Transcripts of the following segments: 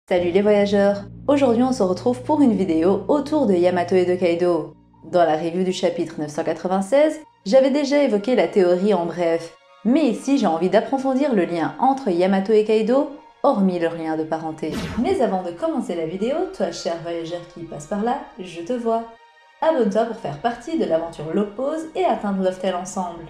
Salut les voyageurs! Aujourd'hui on se retrouve pour une vidéo autour de Yamato et de Kaido. Dans la review du chapitre 996, j'avais déjà évoqué la théorie en bref, mais ici j'ai envie d'approfondir le lien entre Yamato et Kaido, hormis leur lien de parenté. Mais avant de commencer la vidéo, toi cher voyageur qui passe par là, je te vois. Abonne-toi pour faire partie de l'aventure Log Pause et atteindre Loftel ensemble.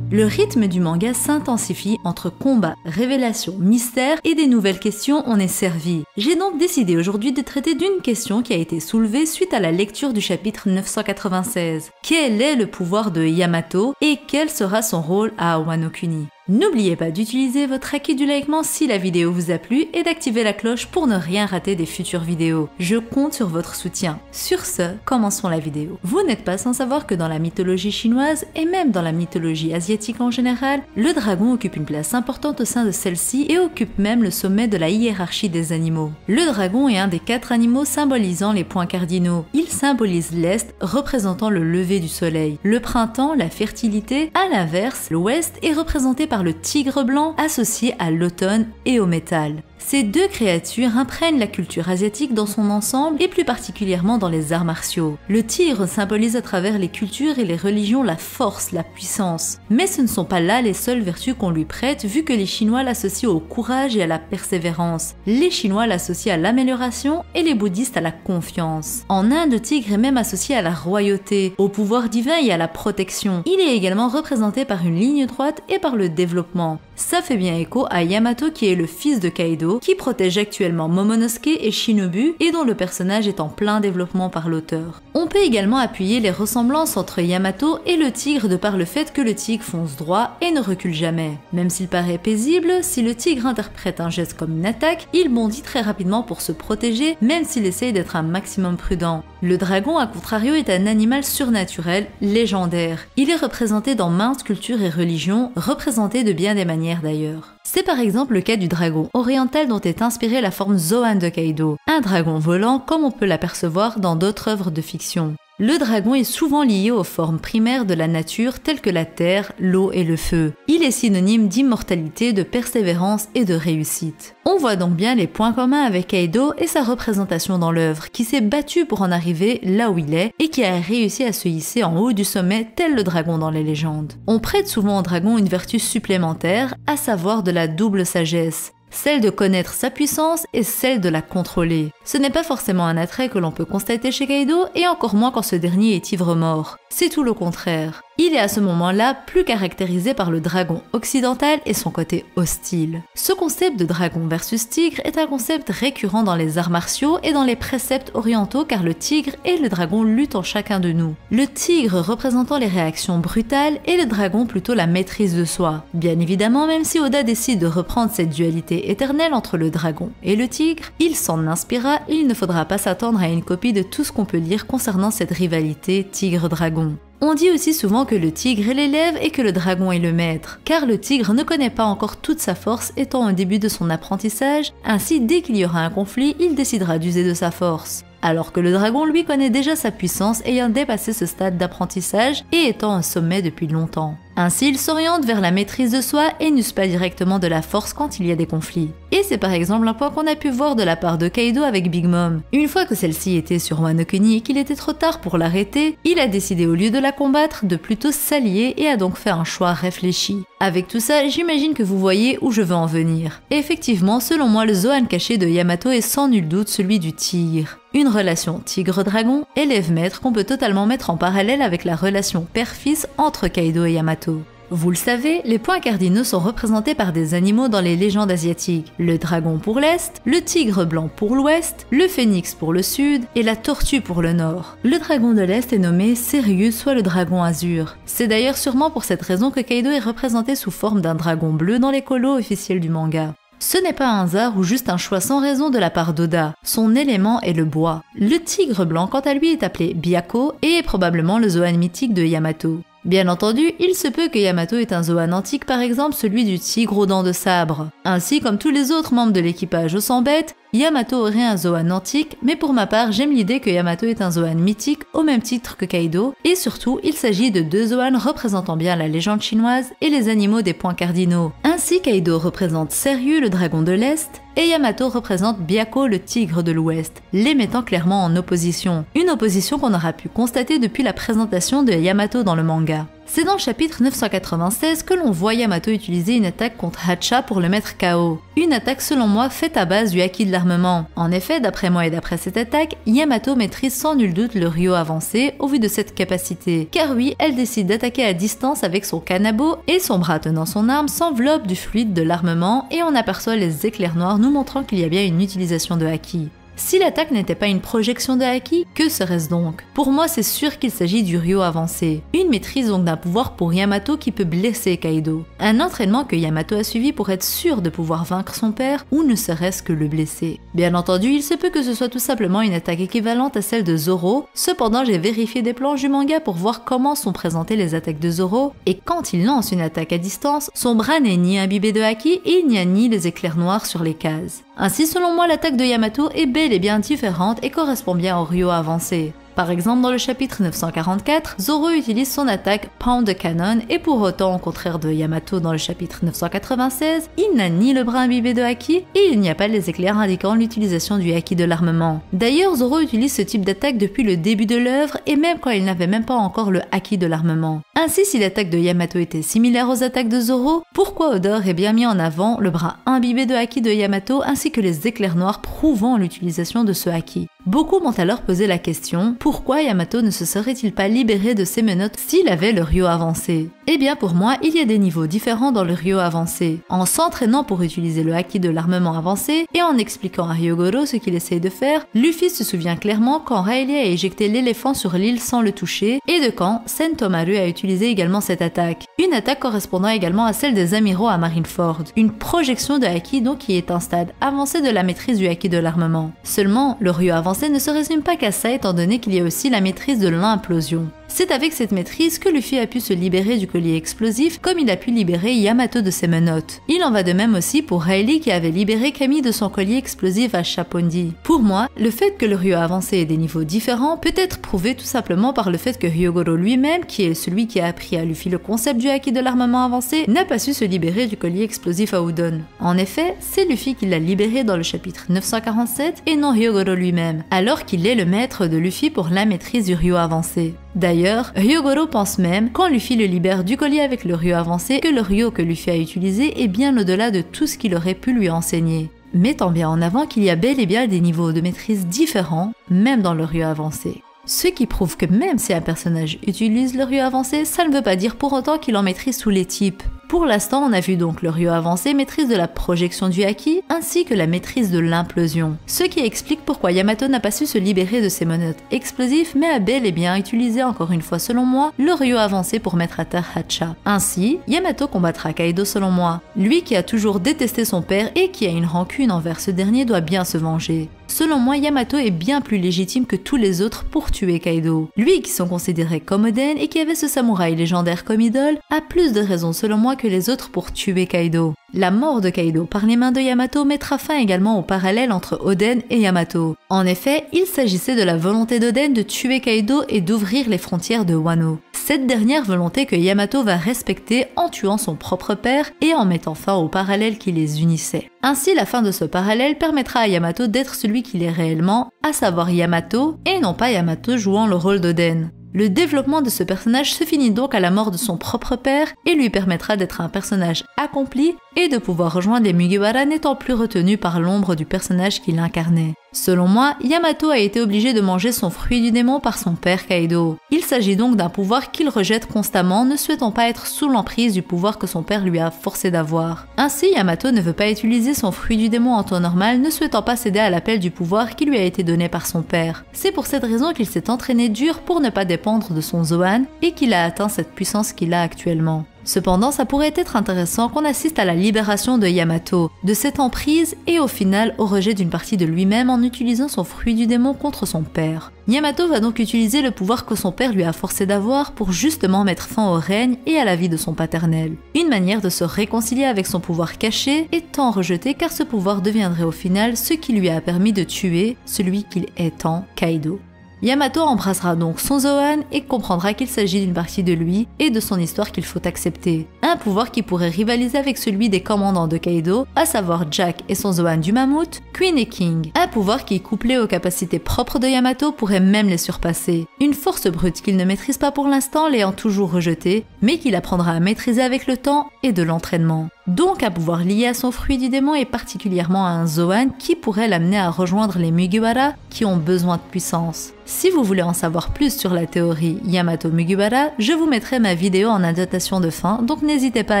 Le rythme du manga s'intensifie entre combats, révélations, mystères et des nouvelles questions on est servi. J'ai donc décidé aujourd'hui de traiter d'une question qui a été soulevée suite à la lecture du chapitre 996. Quel est le pouvoir de Yamato et quel sera son rôle à Wano Kuni? N'oubliez pas d'utiliser votre acquis du liking si la vidéo vous a plu et d'activer la cloche pour ne rien rater des futures vidéos. Je compte sur votre soutien. Sur ce, commençons la vidéo. Vous n'êtes pas sans savoir que dans la mythologie chinoise et même dans la mythologie asiatique en général, le dragon occupe une place importante au sein de celle-ci et occupe même le sommet de la hiérarchie des animaux. Le dragon est un des 4 animaux symbolisant les points cardinaux. Il symbolise l'Est, représentant le lever du soleil. Le printemps, la fertilité. À l'inverse, l'Ouest est représenté par le tigre blanc associé à l'automne et au métal. Ces deux créatures imprègnent la culture asiatique dans son ensemble et plus particulièrement dans les arts martiaux. Le tigre symbolise à travers les cultures et les religions la force, la puissance. Mais ce ne sont pas là les seules vertus qu'on lui prête vu que les Chinois l'associent au courage et à la persévérance. Les Chinois l'associent à l'amélioration et les bouddhistes à la confiance. En Inde, le tigre est même associé à la royauté, au pouvoir divin et à la protection. Il est également représenté par une ligne droite et par le développement. Ça fait bien écho à Yamato qui est le fils de Kaido, qui protège actuellement Momonosuke et Shinobu et dont le personnage est en plein développement par l'auteur. On peut également appuyer les ressemblances entre Yamato et le tigre de par le fait que le tigre fonce droit et ne recule jamais. Même s'il paraît paisible, si le tigre interprète un geste comme une attaque, il bondit très rapidement pour se protéger même s'il essaye d'être un maximum prudent. Le dragon, à contrario, est un animal surnaturel, légendaire. Il est représenté dans maintes cultures et religions, représenté de bien des manières d'ailleurs. C'est par exemple le cas du dragon oriental dont est inspirée la forme Zoan de Kaido, un dragon volant comme on peut l'apercevoir dans d'autres œuvres de fiction. Le dragon est souvent lié aux formes primaires de la nature telles que la terre, l'eau et le feu. Il est synonyme d'immortalité, de persévérance et de réussite. On voit donc bien les points communs avec Kaido et sa représentation dans l'œuvre, qui s'est battu pour en arriver là où il est et qui a réussi à se hisser en haut du sommet tel le dragon dans les légendes. On prête souvent au dragon une vertu supplémentaire, à savoir de la double sagesse. Celle de connaître sa puissance et celle de la contrôler. Ce n'est pas forcément un attrait que l'on peut constater chez Kaido et encore moins quand ce dernier est ivre-mort. C'est tout le contraire. Il est à ce moment-là plus caractérisé par le dragon occidental et son côté hostile. Ce concept de dragon versus tigre est un concept récurrent dans les arts martiaux et dans les préceptes orientaux car le tigre et le dragon luttent en chacun de nous. Le tigre représentant les réactions brutales et le dragon plutôt la maîtrise de soi. Bien évidemment, même si Oda décide de reprendre cette dualité éternelle entre le dragon et le tigre, il s'en inspira et il ne faudra pas s'attendre à une copie de tout ce qu'on peut lire concernant cette rivalité tigre-dragon. On dit aussi souvent que le tigre est l'élève et que le dragon est le maître, car le tigre ne connaît pas encore toute sa force étant au début de son apprentissage, ainsi dès qu'il y aura un conflit, il décidera d'user de sa force. Alors que le dragon lui connaît déjà sa puissance ayant dépassé ce stade d'apprentissage et étant au sommet depuis longtemps. Ainsi, il s'oriente vers la maîtrise de soi et n'use pas directement de la force quand il y a des conflits. Et c'est par exemple un point qu'on a pu voir de la part de Kaido avec Big Mom. Une fois que celle-ci était sur Wano Kuni et qu'il était trop tard pour l'arrêter, il a décidé au lieu de la combattre de plutôt s'allier et a donc fait un choix réfléchi. Avec tout ça, j'imagine que vous voyez où je veux en venir. Et effectivement, selon moi, le Zoan caché de Yamato est sans nul doute celui du tigre. Une relation tigre-dragon, élève-maître qu'on peut totalement mettre en parallèle avec la relation père-fils entre Kaido et Yamato. Vous le savez, les points cardinaux sont représentés par des animaux dans les légendes asiatiques. Le dragon pour l'Est, le tigre blanc pour l'Ouest, le phénix pour le Sud et la tortue pour le Nord. Le dragon de l'Est est nommé Sirius, soit le dragon azur. C'est d'ailleurs sûrement pour cette raison que Kaido est représenté sous forme d'un dragon bleu dans les colos officiels du manga. Ce n'est pas un hasard ou juste un choix sans raison de la part d'Oda. Son élément est le bois. Le tigre blanc, quant à lui, est appelé Byakko et est probablement le Zoan mythique de Yamato. Bien entendu, il se peut que Yamato ait un Zoan antique, par exemple celui du tigre aux dents de sabre. Ainsi, comme tous les autres membres de l'équipage au sang bête, Yamato aurait un Zoan antique, mais pour ma part, j'aime l'idée que Yamato est un Zoan mythique au même titre que Kaido, et surtout, il s'agit de deux Zoan représentant bien la légende chinoise et les animaux des points cardinaux. Ainsi, Kaido représente Seryu, le dragon de l'Est, et Yamato représente Byakko, le tigre de l'Ouest, les mettant clairement en opposition. Une opposition qu'on aura pu constater depuis la présentation de Yamato dans le manga. C'est dans le chapitre 996 que l'on voit Yamato utiliser une attaque contre Hacha pour le mettre KO. Une attaque selon moi faite à base du haki de l'armement. En effet, d'après moi et d'après cette attaque, Yamato maîtrise sans nul doute le Ryo avancé au vu de cette capacité. Car oui, elle décide d'attaquer à distance avec son kanabo et son bras tenant son arme s'enveloppe du fluide de l'armement et on aperçoit les éclairs noirs nous montrant qu'il y a bien une utilisation de haki. Si l'attaque n'était pas une projection de haki, que serait-ce donc? Pour moi, c'est sûr qu'il s'agit du Ryo avancé. Une maîtrise donc d'un pouvoir pour Yamato qui peut blesser Kaido. Un entraînement que Yamato a suivi pour être sûr de pouvoir vaincre son père ou ne serait-ce que le blesser. Bien entendu, il se peut que ce soit tout simplement une attaque équivalente à celle de Zoro, cependant j'ai vérifié des planches du manga pour voir comment sont présentées les attaques de Zoro, et quand il lance une attaque à distance, son bras n'est ni imbibé de haki et il n'y a ni les éclairs noirs sur les cases. Ainsi, selon moi, l'attaque de Yamato est bel et bien différente et correspond bien au Ryo avancé. Par exemple, dans le chapitre 944, Zoro utilise son attaque Pound the Cannon et pour autant, au contraire de Yamato dans le chapitre 996, il n'a ni le bras imbibé de haki et il n'y a pas les éclairs indiquant l'utilisation du haki de l'armement. D'ailleurs, Zoro utilise ce type d'attaque depuis le début de l'œuvre et même quand il n'avait même pas encore le haki de l'armement. Ainsi, si l'attaque de Yamato était similaire aux attaques de Zoro, pourquoi Oda aurait bien mis en avant le bras imbibé de haki de Yamato ainsi que les éclairs noirs prouvant l'utilisation de ce haki? Beaucoup m'ont alors posé la question, pourquoi Yamato ne se serait-il pas libéré de ses menottes s'il avait le Ryo avancé? Eh bien pour moi, il y a des niveaux différents dans le Ryo avancé. En s'entraînant pour utiliser le haki de l'armement avancé et en expliquant à Hyogoro ce qu'il essaye de faire, Luffy se souvient clairement quand Rayleigh a éjecté l'éléphant sur l'île sans le toucher et de quand Sentomaru a utilisé également cette attaque. Une attaque correspondant également à celle des amiraux à Marineford. Une projection de haki donc qui est un stade avancé de la maîtrise du haki de l'armement. Seulement, le Ryo avancé ne se résume pas qu'à ça étant donné qu'il y a aussi la maîtrise de l'implosion. C'est avec cette maîtrise que Luffy a pu se libérer du collier explosif comme il a pu libérer Yamato de ses menottes. Il en va de même aussi pour Rayleigh qui avait libéré Kami de son collier explosif à Chapondi. Pour moi, le fait que le Ryo avancé ait des niveaux différents peut être prouvé tout simplement par le fait que Hyogoro lui-même, qui est celui qui a appris à Luffy le concept du haki de l'armement avancé, n'a pas su se libérer du collier explosif à Udon. En effet, c'est Luffy qui l'a libéré dans le chapitre 947 et non Hyogoro lui-même, alors qu'il est le maître de Luffy pour la maîtrise du Ryo avancé. D'ailleurs, Hyogoro pense même, quand Luffy le libère du collier avec le Ryo avancé, que le Ryo que Luffy a utilisé est bien au-delà de tout ce qu'il aurait pu lui enseigner, mettant bien en avant qu'il y a bel et bien des niveaux de maîtrise différents, même dans le Ryo avancé. Ce qui prouve que même si un personnage utilise le Ryo avancé, ça ne veut pas dire pour autant qu'il en maîtrise tous les types. Pour l'instant, on a vu donc le Ryo avancé maîtrise de la projection du haki ainsi que la maîtrise de l'implosion. Ce qui explique pourquoi Yamato n'a pas su se libérer de ses menottes explosifs mais a bel et bien utilisé encore une fois selon moi le Ryo avancé pour mettre à terre Hacha. Ainsi, Yamato combattra Kaido selon moi. Lui qui a toujours détesté son père et qui a une rancune envers ce dernier doit bien se venger. Selon moi, Yamato est bien plus légitime que tous les autres pour tuer Kaido. Lui qui sont considérés comme Oden et qui avait ce samouraï légendaire comme idole, a plus de raisons selon moi que les autres pour tuer Kaido. La mort de Kaido par les mains de Yamato mettra fin également au parallèle entre Oden et Yamato. En effet, il s'agissait de la volonté d'Oden de tuer Kaido et d'ouvrir les frontières de Wano. Cette dernière volonté que Yamato va respecter en tuant son propre père et en mettant fin au parallèle qui les unissait. Ainsi, la fin de ce parallèle permettra à Yamato d'être celui qu'il est réellement, à savoir Yamato, et non pas Yamato jouant le rôle d'Oden. Le développement de ce personnage se finit donc à la mort de son propre père et lui permettra d'être un personnage accompli et de pouvoir rejoindre les Mugiwara n'étant plus retenu par l'ombre du personnage qu'il incarnait. Selon moi, Yamato a été obligé de manger son fruit du démon par son père Kaido. Il s'agit donc d'un pouvoir qu'il rejette constamment, ne souhaitant pas être sous l'emprise du pouvoir que son père lui a forcé d'avoir. Ainsi, Yamato ne veut pas utiliser son fruit du démon en temps normal, ne souhaitant pas céder à l'appel du pouvoir qui lui a été donné par son père. C'est pour cette raison qu'il s'est entraîné dur pour ne pas dépendre de son Zoan et qu'il a atteint cette puissance qu'il a actuellement. Cependant, ça pourrait être intéressant qu'on assiste à la libération de Yamato, de cette emprise et au final au rejet d'une partie de lui-même en utilisant son fruit du démon contre son père. Yamato va donc utiliser le pouvoir que son père lui a forcé d'avoir pour justement mettre fin au règne et à la vie de son paternel. Une manière de se réconcilier avec son pouvoir caché étant rejeté car ce pouvoir deviendrait au final ce qui lui a permis de tuer celui qu'il est tant, Kaido. Yamato embrassera donc son Zoan et comprendra qu'il s'agit d'une partie de lui et de son histoire qu'il faut accepter. Un pouvoir qui pourrait rivaliser avec celui des commandants de Kaido, à savoir Jack et son Zoan du mammouth, Queen et King. Un pouvoir qui, couplé aux capacités propres de Yamato, pourrait même les surpasser. Une force brute qu'il ne maîtrise pas pour l'instant, l'ayant toujours rejetée, mais qu'il apprendra à maîtriser avec le temps et de l'entraînement. Donc un pouvoir lié à son fruit du démon et particulièrement à un Zoan qui pourrait l'amener à rejoindre les Mugiwara qui ont besoin de puissance. Si vous voulez en savoir plus sur la théorie Yamato-Mugiwara, je vous mettrai ma vidéo en annotation de fin, donc n'hésitez pas à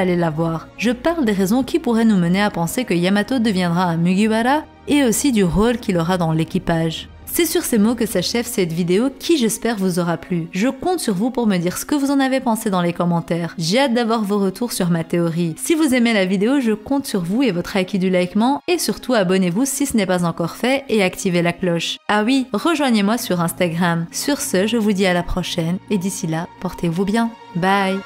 aller la voir. Je parle des raisons qui pourraient nous mener à penser que Yamato deviendra un Mugiwara et aussi du rôle qu'il aura dans l'équipage. C'est sur ces mots que s'achève cette vidéo qui j'espère vous aura plu. Je compte sur vous pour me dire ce que vous en avez pensé dans les commentaires. J'ai hâte d'avoir vos retours sur ma théorie. Si vous aimez la vidéo, je compte sur vous et votre acquis du likement et surtout abonnez-vous si ce n'est pas encore fait et activez la cloche. Ah oui, rejoignez-moi sur Instagram. Sur ce, je vous dis à la prochaine et d'ici là, portez-vous bien. Bye!